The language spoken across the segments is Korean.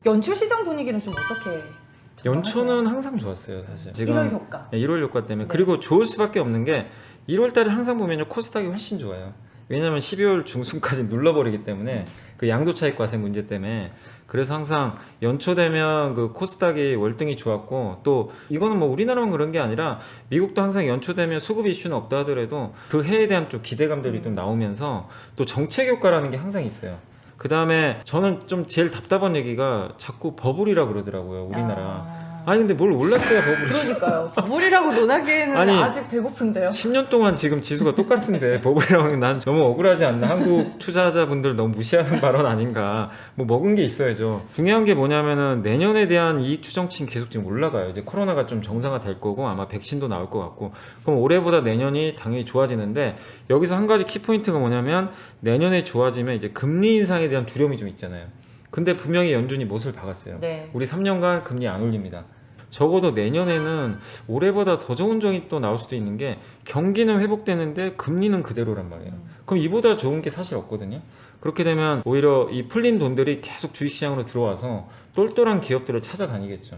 연초 시장 분위기는 좀 어떻게? 연초는 항상 좋았어요, 사실. 지금 1월 효과. 1월 효과 때문에. 네. 그리고 좋을 수밖에 없는 게 1월 달에 항상 보면요, 코스닥이 훨씬 좋아요. 왜냐면 12월 중순까지 눌러버리기 때문에 그 양도 차익 과세 문제 때문에. 그래서 항상 연초 되면 그 코스닥이 월등히 좋았고, 또 이거는 뭐 우리나라만 그런 게 아니라 미국도 항상 연초 되면 수급 이슈는 없다 하더라도 그 해에 대한 좀 기대감들이 좀 나오면서 또 정책 효과라는 게 항상 있어요. 그 다음에 저는 좀 제일 답답한 얘기가 자꾸 버블이라 그러더라고요, 우리나라. 아니 근데 뭘 올랐어요, 버블이. 그러니까요. 버블이라고 논하기에는 아니, 아직 배고픈데요. 10년 동안 지금 지수가 똑같은데 버블이라고 하면 난 너무 억울하지 않나. 한국 투자자분들 너무 무시하는 발언 아닌가. 뭐 먹은 게 있어야죠. 중요한 게 뭐냐면은 내년에 대한 이익 추정치는 계속 지금 올라가요. 이제 코로나가 좀 정상화 될 거고 아마 백신도 나올 것 같고, 그럼 올해보다 내년이 당연히 좋아지는데, 여기서 한 가지 키포인트가 뭐냐면 내년에 좋아지면 이제 금리 인상에 대한 두려움이 좀 있잖아요. 근데 분명히 연준이 못을 박았어요. 네. 우리 3년간 금리 안 올립니다. 적어도 내년에는 올해보다 더 좋은 정이 또 나올 수도 있는 게, 경기는 회복되는데 금리는 그대로란 말이에요. 그럼 이보다 좋은 게 사실 없거든요. 그렇게 되면 오히려 이 풀린 돈들이 계속 주식시장으로 들어와서 똘똘한 기업들을 찾아다니겠죠.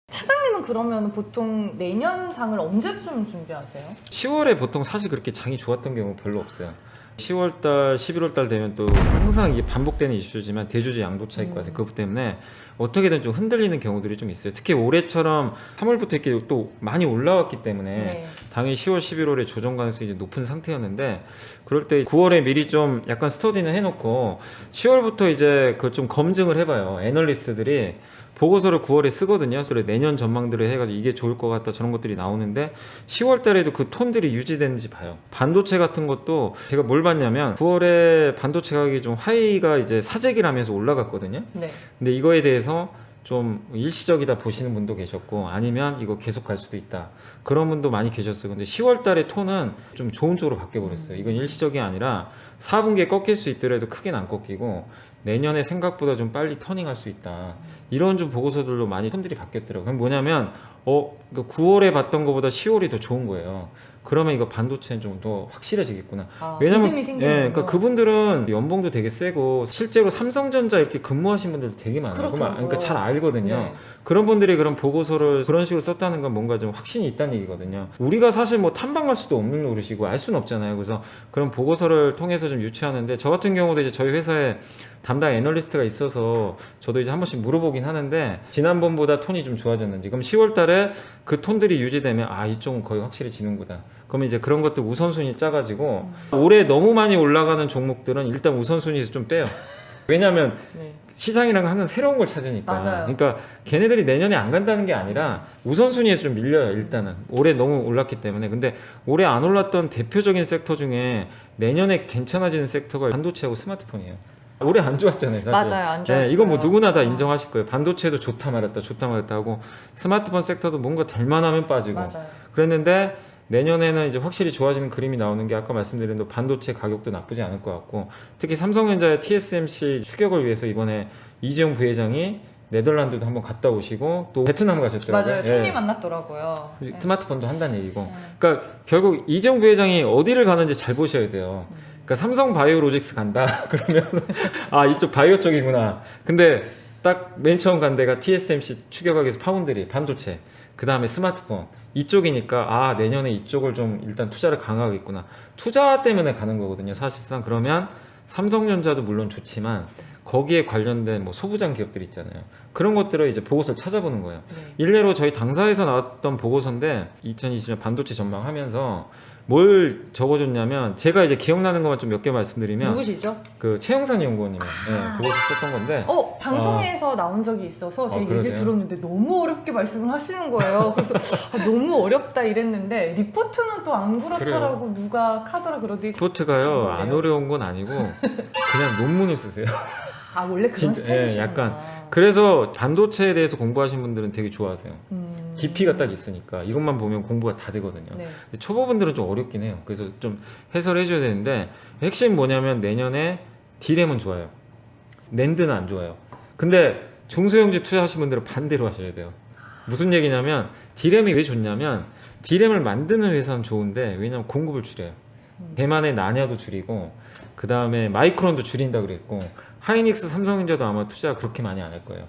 차장님은 그러면 보통 내년 상을 언제쯤 준비하세요? 10월에 보통 사실 그렇게 장이 좋았던 경우 별로 없어요. 10월달, 11월달 되면 또 항상 이게 반복되는 이슈지만 대주주 양도 차익 과세, 그것 때문에 어떻게든 좀 흔들리는 경우들이 좀 있어요. 특히 올해처럼 3월부터 이렇게 또 많이 올라왔기 때문에 네. 당연히 10월, 11월에 조정 가능성이 이제 높은 상태였는데, 그럴 때 9월에 미리 좀 약간 스터디는 해놓고 10월부터 이제 그걸 좀 검증을 해봐요. 애널리스트들이 보고서를 9월에 쓰거든요. 그래서 내년 전망들을 해가지고 이게 좋을 것 같다, 저런 것들이 나오는데 10월 달에도 그 톤들이 유지되는지 봐요. 반도체 같은 것도 제가 뭘 봤냐면 9월에 반도체 가격이 좀 하이가 이제 사재기라면서 올라갔거든요. 네. 근데 이거에 대해서 좀 일시적이다 보시는 분도 계셨고, 아니면 이거 계속 갈 수도 있다, 그런 분도 많이 계셨어요. 근데 10월 달에 톤은 좀 좋은 쪽으로 바뀌어버렸어요. 이건 일시적이 아니라 4분기에 꺾일 수 있더라도 크게는 안 꺾이고 내년에 생각보다 좀 빨리 터닝할 수 있다, 이런 좀 보고서들로 많이 톤들이 바뀌었더라고요. 그럼 뭐냐면 9월에 봤던 것보다 10월이 더 좋은 거예요. 그러면 이거 반도체는 좀 더 확실해지겠구나. 믿음이 생기는 그러니까 그분들은 연봉도 되게 세고 실제로 삼성전자 이렇게 근무하신 분들도 되게 많아요. 그러니까 잘 알거든요. 네. 그런 분들이 그런 보고서를 그런 식으로 썼다는 건 뭔가 좀 확신이 있다는 얘기거든요. 우리가 사실 뭐 탐방할 수도 없는 노릇이고 알 수는 없잖아요. 그래서 그런 보고서를 통해서 좀 유추하는데, 저 같은 경우도 이제 저희 회사에 담당 애널리스트가 있어서 저도 이제 한 번씩 물어보긴 하는데, 지난번보다 톤이 좀 좋아졌는지. 그럼 10월 달에 그 톤들이 유지되면 이쪽은 거의 확실히 지는구나. 그러면 이제 그런 것들 우선순위 짜가지고 올해 너무 많이 올라가는 종목들은 일단 우선순위에서 좀 빼요. 왜냐면 네. 시장이랑 항상 새로운 걸 찾으니까. 맞아요. 그러니까 걔네들이 내년에 안 간다는 게 아니라 우선순위에서 좀 밀려요, 일단은. 올해 너무 올랐기 때문에. 근데 올해 안 올랐던 대표적인 섹터 중에 내년에 괜찮아지는 섹터가 반도체하고 스마트폰이에요. 올해 안 좋았잖아요, 사실. 맞아요, 안 좋았어요. 이건 뭐 누구나 다 인정하실 거예요. 반도체도 좋다 말았다 하고, 스마트폰 섹터도 뭔가 될 만하면 빠지고. 맞아요. 그랬는데 내년에는 이제 확실히 좋아지는 그림이 나오는 게, 아까 말씀드린 대로 반도체 가격도 나쁘지 않을 것 같고, 특히 삼성전자의 TSMC 추격을 위해서 이번에 이재용 부회장이 네덜란드도 한번 갔다 오시고 또 베트남 가셨더라고요. 맞아요. 총리 만났더라고요. 네. 스마트폰도 한다는 얘기고. 그러니까 결국 이재용 부회장이 어디를 가는지 잘 보셔야 돼요. 그러니까 삼성 바이오로직스 간다 그러면 이쪽 바이오 쪽이구나. 근데 딱 맨 처음 간 데가 TSMC 추격하기 위해서 파운드리, 반도체, 그 다음에 스마트폰 이쪽이니까 내년에 이쪽을 좀 일단 투자를 강화하겠구나. 투자 때문에 가는 거거든요, 사실상. 그러면 삼성전자도 물론 좋지만 거기에 관련된 뭐 소부장 기업들 있잖아요. 그런 것들을 이제 보고서를 찾아보는 거예요. 네. 일례로 저희 당사에서 나왔던 보고서인데 2020년 반도체 전망하면서 뭘 적어줬냐면, 제가 이제 기억나는 것만 좀 몇 개 말씀드리면, 누구시죠? 그 최영산 연구원님의 보고서 썼던 건데, 방송에서 나온 적이 있어서 제가 얘기를 그러세요? 들었는데 너무 어렵게 말씀을 하시는 거예요. 그래서 너무 어렵다 이랬는데, 리포트는 또 안 그렇다라고 누가 카더라 그러더니 리포트가요 안 어려운 건 아니고 그냥 논문을 쓰세요. 원래 그런 스타일이시구나. 약간. 그래서 반도체에 대해서 공부하신 분들은 되게 좋아하세요. 깊이가 딱 있으니까 이것만 보면 공부가 다 되거든요. 네. 근데 초보분들은 좀 어렵긴 해요. 그래서 좀 해설해 줘야 되는데, 핵심 뭐냐면 내년에 D램은 좋아요, 낸드는 안 좋아요. 근데 중소형주 투자하신 분들은 반대로 하셔야 돼요. 무슨 얘기냐면, D램이 왜 좋냐면 D램을 만드는 회사는 좋은데, 왜냐면 공급을 줄여요. 대만의 난야도 줄이고 그 다음에 마이크론도 줄인다 그랬고 하이닉스, 삼성전자도 아마 투자 그렇게 많이 안 할 거예요.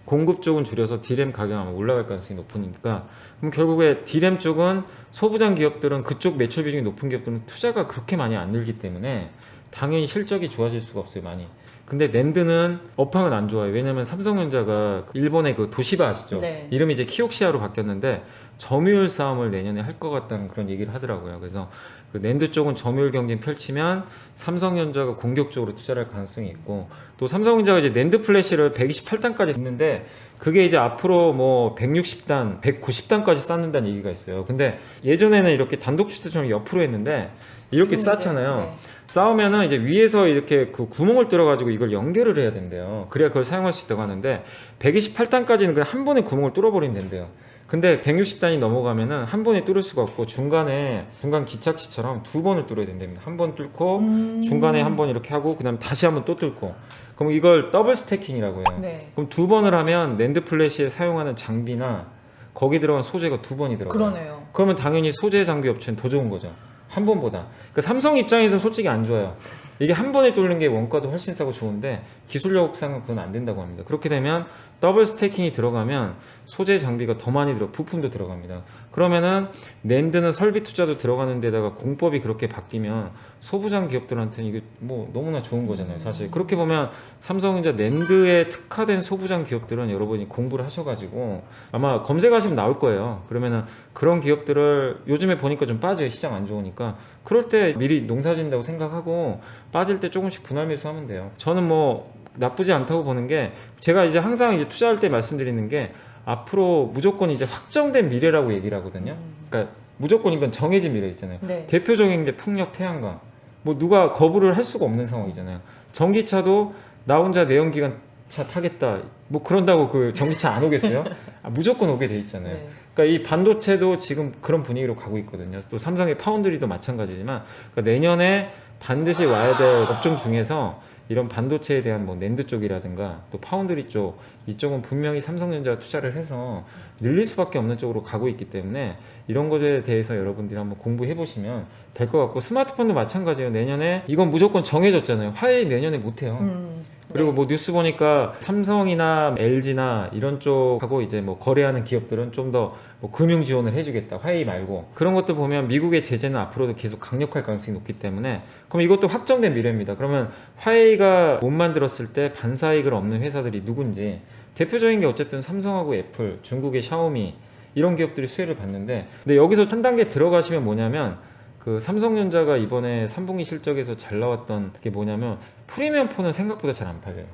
공급 쪽은 줄여서 D램 가격 아마 올라갈 가능성이 높으니까 그럼 결국에 D램 쪽은 소부장 기업들은 그쪽 매출 비중이 높은 기업들은 투자가 그렇게 많이 안 늘기 때문에 당연히 실적이 좋아질 수가 없어요 많이. 근데 낸드는 업황은 안 좋아요. 왜냐면 삼성전자가 일본의 그 도시바 아시죠? 네. 이름이 이제 키옥시아로 바뀌었는데 점유율 싸움을 내년에 할 것 같다는 그런 얘기를 하더라고요. 그래서 그 낸드 쪽은 점유율 경쟁 펼치면 삼성전자가 공격적으로 투자를 할 가능성이 있고 또 삼성전자가 이제 낸드 플래시를 128단까지 있는데 그게 이제 앞으로 뭐 160단, 190단까지 쌓는다는 얘기가 있어요. 근데 예전에는 이렇게 단독 주택처럼 옆으로 했는데 이렇게 지금 쌓잖아요. 네. 쌓으면은 이제 위에서 이렇게 그 구멍을 뚫어가지고 이걸 연결을 해야 된대요. 그래야 그걸 사용할 수 있다고 하는데 128단까지는 그냥 한 번에 구멍을 뚫어버리면 된대요. 근데 160단이 넘어가면은 한 번에 뚫을 수가 없고 중간 기착지처럼 두 번을 뚫어야 된답니다. 한 번 뚫고 중간에 한 번 이렇게 하고 그다음에 다시 한 번 또 뚫고 그럼 이걸 더블 스태킹이라고 해요. 네. 그럼 두 번을 하면 낸드 플래시에 사용하는 장비나 거기 들어간 소재가 두 번이 들어가요. 그러네요. 그러면 당연히 소재 장비 업체는 더 좋은 거죠. 한 번보다. 그러니까 삼성 입장에서 솔직히 안 좋아요. 이게 한 번에 뚫는 게 원가도 훨씬 싸고 좋은데 기술력상은 그건 안 된다고 합니다. 그렇게 되면 더블 스태킹이 들어가면 소재 장비가 더 많이 부품도 들어갑니다. 그러면은 낸드는 설비 투자도 들어가는 데다가 공법이 그렇게 바뀌면 소부장 기업들한테는 이게 뭐 너무나 좋은 거잖아요. 사실 그렇게 보면 삼성전자 낸드에 특화된 소부장 기업들은 여러분이 공부를 하셔가지고 아마 검색하시면 나올 거예요. 그러면은 그런 기업들을 요즘에 보니까 좀 빠져요. 시장 안 좋으니까. 그럴 때 미리 농사 짓는다고 생각하고 빠질 때 조금씩 분할 매수하면 돼요. 저는 뭐 나쁘지 않다고 보는 게 제가 이제 항상 이제 투자할 때 말씀드리는 게 앞으로 무조건 이제 확정된 미래라고 얘기를 하거든요. 그러니까 무조건 이건 정해진 미래 있잖아요. 네. 대표적인 게 풍력, 태양광. 뭐 누가 거부를 할 수가 없는 상황이잖아요. 전기차도 나 혼자 내연기관차 타겠다. 뭐 그런다고 그 전기차 안 오겠어요? 무조건 오게 돼 있잖아요. 네. 그러니까 이 반도체도 지금 그런 분위기로 가고 있거든요. 또 삼성의 파운드리도 마찬가지지만 그러니까 내년에 반드시 와야 될 업종 중에서 이런 반도체에 대한 뭐 낸드 쪽이라든가 또 파운드리 쪽 이쪽은 분명히 삼성전자가 투자를 해서 늘릴 수밖에 없는 쪽으로 가고 있기 때문에 이런 것에 대해서 여러분들이 한번 공부해 보시면 될 것 같고 스마트폰도 마찬가지예요. 내년에 이건 무조건 정해졌잖아요. 화웨이 내년에 못해요. 그리고 네. 뭐 뉴스 보니까 삼성이나 LG나 이런 쪽하고 이제 뭐 거래하는 기업들은 좀 더 뭐 금융 지원을 해주겠다. 화웨이 말고 그런 것들 보면 미국의 제재는 앞으로도 계속 강력할 가능성이 높기 때문에 그럼 이것도 확정된 미래입니다. 그러면 화웨이가 못 만들었을 때 반사이익을 얻는 회사들이 누군지 대표적인 게 어쨌든 삼성하고 애플, 중국의 샤오미 이런 기업들이 수혜를 받는데 근데 여기서 한 단계 들어가시면 뭐냐면 그 삼성전자가 이번에 3분기 실적에서 잘 나왔던 게 뭐냐면 프리미엄 폰은 생각보다 잘 안 팔려요.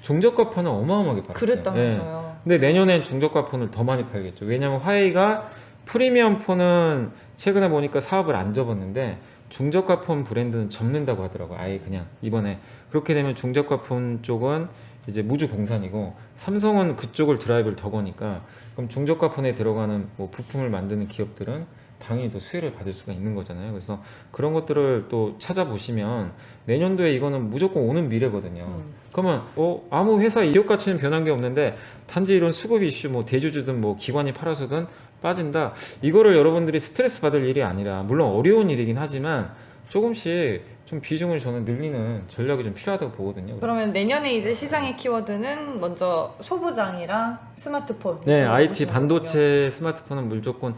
중저가 폰은 어마어마하게 팔았어요. 그랬다면서요. 근데 내년엔 중저가 폰을 더 많이 팔겠죠. 왜냐면 화웨이가 프리미엄 폰은 최근에 보니까 사업을 안 접었는데 중저가 폰 브랜드는 접는다고 하더라고요. 아예 그냥 이번에 그렇게 되면 중저가 폰 쪽은 이제 무주 공산이고 삼성은 그쪽을 드라이브를 더 거니까 그럼 중저가 폰에 들어가는 뭐 부품을 만드는 기업들은 당연히 더 수혜를 받을 수가 있는 거잖아요. 그래서 그런 것들을 또 찾아보시면 내년도에 이거는 무조건 오는 미래거든요. 그러면 아무 회사 기업 가치는 변한 게 없는데 단지 이런 수급 이슈 뭐 대주주든 뭐 기관이 팔아서든 빠진다. 이거를 여러분들이 스트레스 받을 일이 아니라 물론 어려운 일이긴 하지만 조금씩 좀 비중을 저는 늘리는 전략이 좀 필요하다고 보거든요. 그러면 내년에 이제 시장의 키워드는 먼저 소부장이랑 스마트폰. 네, 이쪽으로 IT 보시는 반도체 스마트폰은 무조건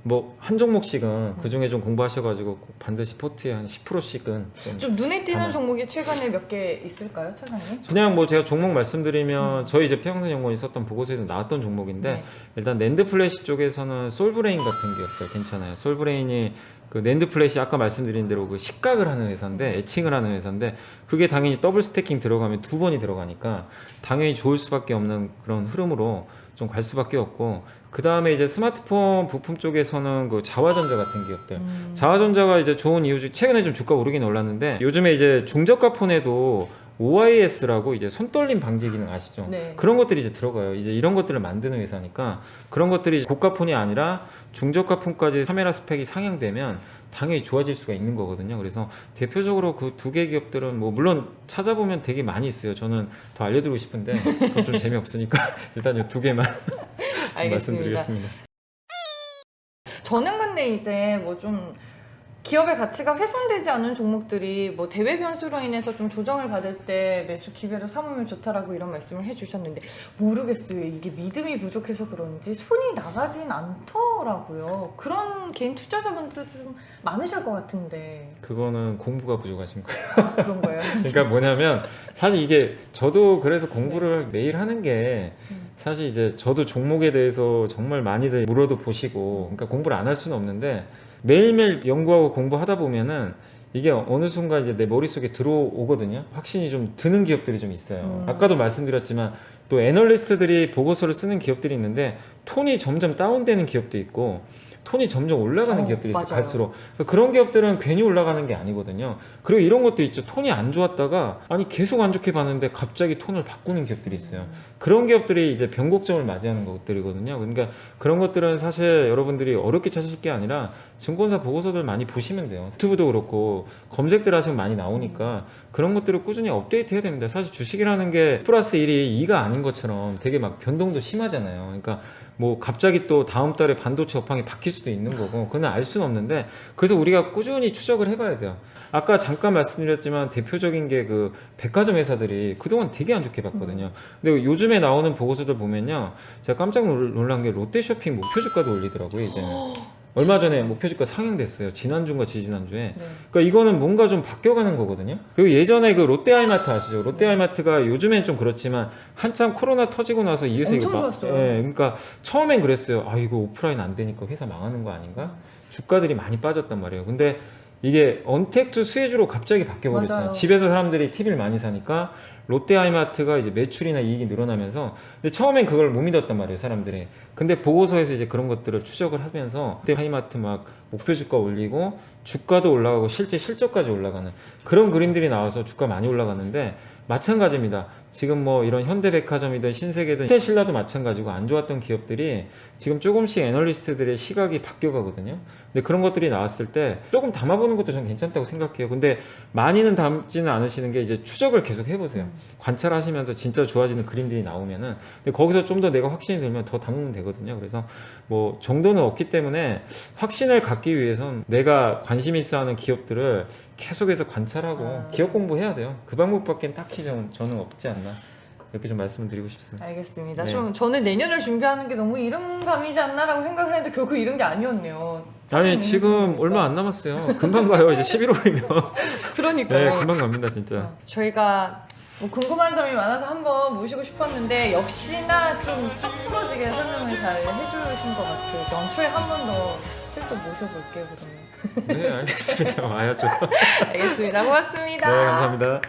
뭐 한 종목씩은 그 중에 좀 공부하셔가지고 꼭 반드시 포트에 한 10%씩은 좀 눈에 띄는 하나. 종목이 최근에 몇 개 있을까요, 차장님? 그냥 뭐 제가 종목 말씀드리면 저희 이제 태양성연구원이 썼던 보고서에도 나왔던 종목인데 네. 일단 낸드 플래시 쪽에서는 솔브레인 같은 기업들 괜찮아요. 솔브레인이 그 낸드 플래시 아까 말씀드린 대로 그 식각을 하는 회사인데 애칭을 하는 회사인데 그게 당연히 더블 스태킹 들어가면 두 번이 들어가니까 당연히 좋을 수밖에 없는 그런 흐름으로 좀 갈 수밖에 없고 그 다음에 이제 스마트폰 부품 쪽에서는 그 자화전자 같은 기업들 자화전자가 이제 좋은 이유 중 최근에 좀 주가 오르긴 올랐는데 요즘에 이제 중저가 폰에도 OIS라고 이제 손떨림 방지 기능 아시죠? 네. 그런 것들이 이제 들어가요. 이제 이런 것들을 만드는 회사니까 그런 것들이 고가 폰이 아니라 중저가 폰까지 카메라 스펙이 상향되면 당연히 좋아질 수가 있는 거거든요. 그래서 대표적으로 그 두 개 기업들은 뭐 물론 찾아보면 되게 많이 있어요. 저는 더 알려드리고 싶은데 그건 좀 재미없으니까 일단 이 두 개만 알겠습니다. 말씀드리겠습니다. 저는 근데 이제 뭐 좀 기업의 가치가 훼손되지 않은 종목들이 뭐 대외 변수로 인해서 좀 조정을 받을 때 매수 기회로 삼으면 좋다라고 이런 말씀을 해주셨는데 모르겠어요. 이게 믿음이 부족해서 그런지 손이 나가진 않더라고요. 그런 개인 투자자분들 좀 많으실 것 같은데. 그거는 공부가 부족하신 거예요. 그런 거예요. 그러니까 뭐냐면 사실 이게 저도 그래서 공부를 매일 하는 게 사실 이제 저도 종목에 대해서 정말 많이들 물어도 보시고 그러니까 공부를 안 할 수는 없는데 매일매일 연구하고 공부하다 보면은 이게 어느 순간 이제 내 머릿속에 들어오거든요. 확신이 좀 드는 기업들이 좀 있어요. 아까도 말씀드렸지만 또 애널리스트들이 보고서를 쓰는 기업들이 있는데 톤이 점점 다운되는 기업도 있고 톤이 점점 올라가는 기업들이 있어요. 맞아요. 갈수록. 그런 기업들은 괜히 올라가는 게 아니거든요. 그리고 이런 것도 있죠. 톤이 안 좋았다가 아니 계속 안 좋게 봤는데 갑자기 톤을 바꾸는 기업들이 있어요. 그런 기업들이 이제 변곡점을 맞이하는 것들이거든요. 그러니까 그런 것들은 사실 여러분들이 어렵게 찾으실 게 아니라 증권사 보고서들 많이 보시면 돼요. 유튜브도 그렇고 검색들 하시면 많이 나오니까 그런 것들을 꾸준히 업데이트 해야 됩니다. 사실 주식이라는 게 플러스 1이 2가 아닌 것처럼 되게 막 변동도 심하잖아요. 그러니까 뭐 갑자기 또 다음 달에 반도체 업황이 바뀔 수도 있는 거고 그건 알 수는 없는데 그래서 우리가 꾸준히 추적을 해봐야 돼요. 아까 잠깐 말씀드렸지만 대표적인 게 그 백화점 회사들이 그동안 되게 안 좋게 봤거든요. 근데 요즘에 나오는 보고서들 보면요, 제가 깜짝 놀란 게 롯데쇼핑 목표 주가도 올리더라고요. 이제는 얼마 전에 목표 주가 상향됐어요. 지난주인가 지지난주에. 네. 그러니까 이거는 뭔가 좀 바뀌어가는 거거든요. 그리고 예전에 그 롯데하이마트 아시죠? 롯데하이마트가 요즘엔 좀 그렇지만 한참 코로나 터지고 나서 이어서 엄청 좋았어요. 예, 그러니까 처음엔 그랬어요. 아 이거 오프라인 안 되니까 회사 망하는 거 아닌가? 주가들이 많이 빠졌단 말이에요. 근데 이게 언택트 수혜주로 갑자기 바뀌어버렸잖아요. 맞아요. 집에서 사람들이 TV를 많이 사니까 롯데하이마트가 이제 매출이나 이익이 늘어나면서 근데 처음엔 그걸 못 믿었단 말이에요, 사람들이. 근데 보고서에서 이제 그런 것들을 추적을 하면서 롯데하이마트 막 목표 주가 올리고 주가도 올라가고 실제 실적까지 올라가는 그런 그림들이 나와서 주가 많이 올라가는데 마찬가지입니다. 지금 뭐 이런 현대백화점이든 신세계든 신라도 마찬가지고 안 좋았던 기업들이 지금 조금씩 애널리스트들의 시각이 바뀌어가거든요. 근데 그런 것들이 나왔을 때 조금 담아보는 것도 저는 괜찮다고 생각해요. 근데 많이는 담지는 않으시는 게 이제 추적을 계속 해보세요. 관찰하시면서 진짜 좋아지는 그림들이 나오면은 근데 거기서 좀 더 내가 확신이 들면 더 담으면 되거든요. 그래서 뭐 정도는 없기 때문에 확신을 갖기 위해선 내가 관심 있어 하는 기업들을 계속해서 관찰하고 기업 공부해야 돼요. 그 방법밖에 딱히 저는 없지 않나 이렇게 좀 말씀을 드리고 싶습니다. 알겠습니다. 네. 좀 저는 내년을 준비하는 게 너무 이른 감이지 않나라고 생각을 했는데 결국 이른 게 아니었네요. 아니 지금 얼마 안 남았어요. 금방 가요. 이제 11월이면. 그러니까요. 네, 금방 갑니다 진짜. 저희가 뭐 궁금한 점이 많아서 한번 모시고 싶었는데 역시나 좀 딱 부러지게 설명을 잘 해주신 것 같아요. 연초에 한 번 더 슬쩍 모셔볼게요, 그러면. 네, 알겠습니다. 와야죠. 알겠습니다. 고맙습니다. 네, 감사합니다.